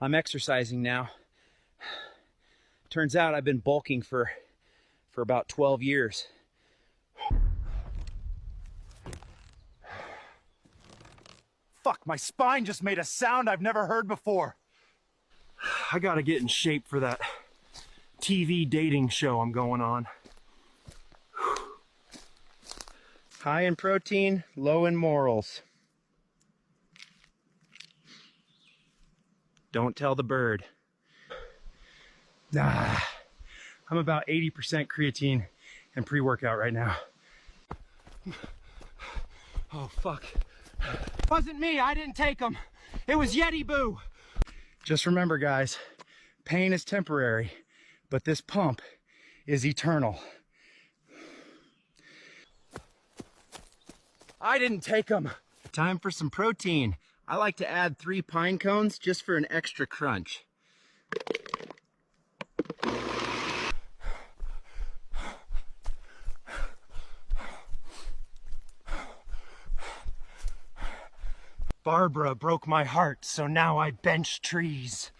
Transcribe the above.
I'm exercising now. Turns out I've been bulking for about 12 years. Fuck, my spine just made a sound I've never heard before. I gotta get in shape for that TV dating show I'm going on. High in protein, low in morals. Don't tell the bird. I'm about 80% creatine and pre-workout right now. Oh, fuck. Wasn't me, I didn't take them. It was Yeti Boo. Just remember, guys, pain is temporary, but this pump is eternal. I didn't take them. Time for some protein. I like to add 3 pine cones just for an extra crunch. Barbara broke my heart, so now I bench trees.